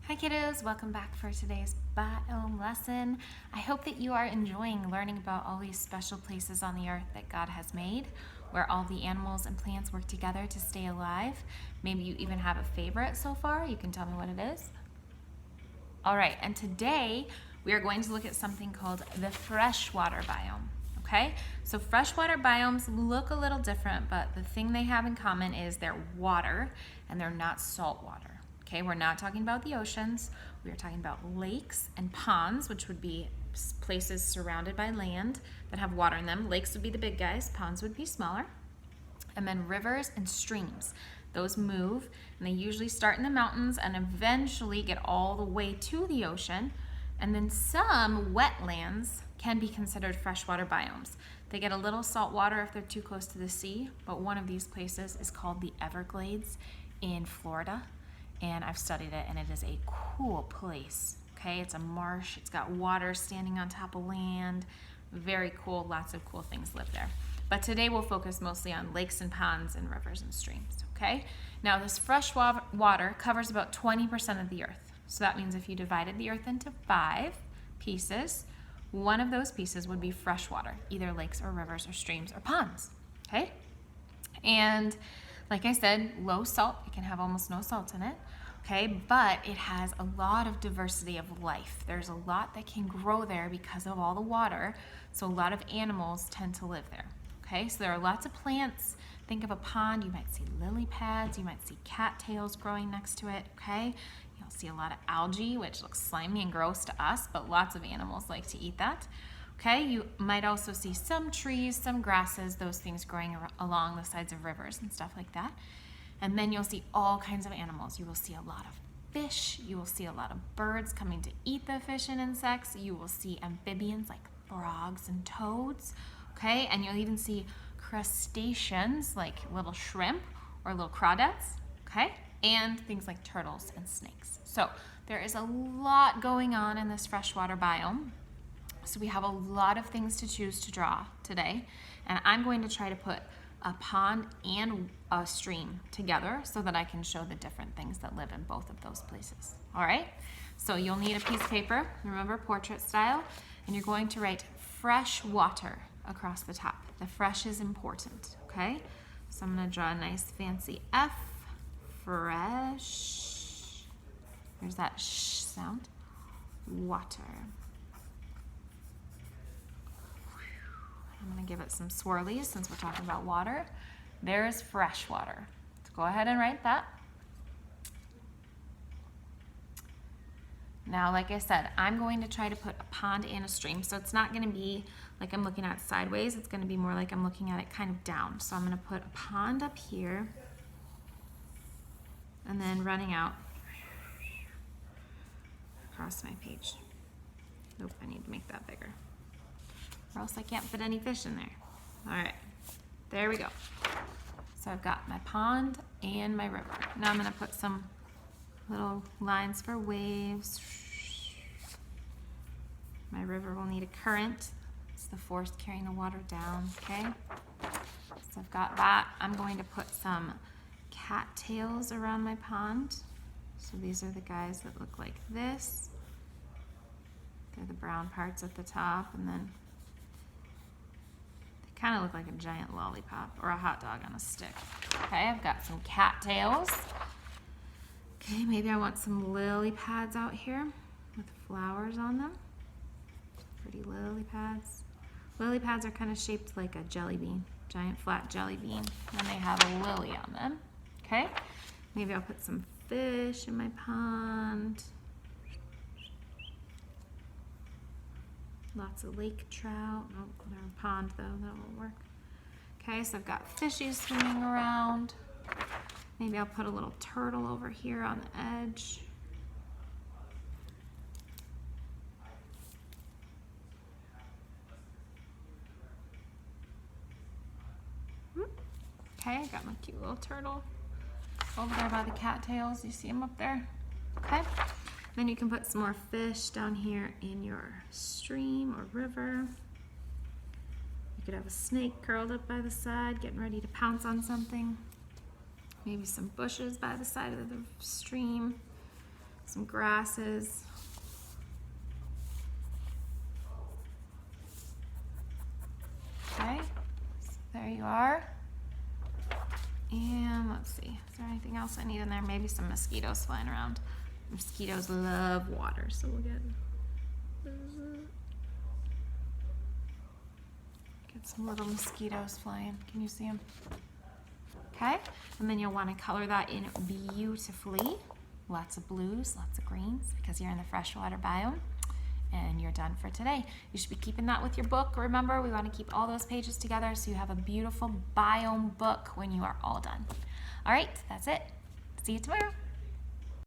Hi kiddos, welcome back for today's biome lesson. I hope that you are enjoying learning about all these special places on the earth that God has made, where all the animals and plants work together to stay alive. Maybe you even have a favorite so far. You can tell me what it is. All right, and today we are going to look at something called the freshwater biome. Okay, so freshwater biomes look a little different, but the thing they have in common is they're water and they're not salt water. Okay, we're not talking about the oceans. We are talking about lakes and ponds, which would be places surrounded by land that have water in them. Lakes would be the big guys, ponds would be smaller. And then rivers and streams. Those move, and they usually start in the mountains and eventually get all the way to the ocean. And then some wetlands can be considered freshwater biomes. They get a little salt water if they're too close to the sea, but one of these places is called the Everglades in Florida. And I've studied it, and it is a cool place. Okay, it's a marsh, it's got water standing on top of land. Very cool, lots of cool things live there. But today we'll focus mostly on lakes and ponds and rivers and streams, okay? Now this fresh water covers about 20% of the earth. So that means if you divided the earth into 5 pieces, one of those pieces would be fresh water, either lakes or rivers or streams or ponds, okay? And like I said, low salt, it can have almost no salt in it, okay? But it has a lot of diversity of life. There's a lot that can grow there because of all the water, so a lot of animals tend to live there, okay? So there are lots of plants. Think of a pond, you might see lily pads, you might see cattails growing next to it, okay? You'll see a lot of algae, which looks slimy and gross to us, but lots of animals like to eat that. Okay, you might also see some trees, some grasses, those things growing along the sides of rivers and stuff like that. And then you'll see all kinds of animals. You will see a lot of fish. You will see a lot of birds coming to eat the fish and insects. You will see amphibians like frogs and toads. Okay, and you'll even see crustaceans like little shrimp or little crawdads. Okay, and things like turtles and snakes. So there is a lot going on in this freshwater biome. So we have a lot of things to choose to draw today, and I'm going to try to put a pond and a stream together so that I can show the different things that live in both of those places. All right, so you'll need a piece of paper, remember portrait style, and you're going to write fresh water across the top. The fresh is important, okay? So I'm going to draw a nice fancy F, fresh, there's that sh sound, water. I'm going to give it some swirlies since we're talking about water. There's fresh water. So go ahead and write that. Now, like I said, I'm going to try to put a pond and a stream. So it's not going to be like I'm looking at it sideways. It's going to be more like I'm looking at it kind of down. So I'm going to put a pond up here and then running out across my page. Nope, I need to make that bigger, or else I can't fit any fish in there. All right, there we go. So I've got my pond and my river. Now I'm gonna put some little lines for waves. My river will need a current. It's the force carrying the water down, okay? So I've got that. I'm going to put some cattails around my pond. So these are the guys that look like this. They're the brown parts at the top, and then kind of look like a giant lollipop or a hot dog on a stick. Okay, I've got some cattails. Okay, maybe I want some lily pads out here with flowers on them. Pretty lily pads. Lily pads are kind of shaped like a jelly bean, giant flat jelly bean, and they have a lily on them. Okay, maybe I'll put some fish in my pond. Lots of lake trout. Oh, they're a pond though, that won't work. Okay, so I've got fishies swimming around. Maybe I'll put a little turtle over here on the edge. Okay, I got my cute little turtle over there by the cattails. You see him up there? Okay. Then you can put some more fish down here in your stream or river. You could have a snake curled up by the side, getting ready to pounce on something. Maybe some bushes by the side of the stream. some grasses. Okay, so there you are. And let's see, is there anything else I need in there? Maybe some mosquitoes flying around. Mosquitoes love water, so we'll get some little mosquitoes flying. Can you see them? Okay, and then you'll want to color that in beautifully. Lots of blues, lots of greens, because you're in the freshwater biome. And you're done for today. You should be keeping that with your book. Remember, we want to keep all those pages together so you have a beautiful biome book when you are all done. All right, that's it. See you tomorrow.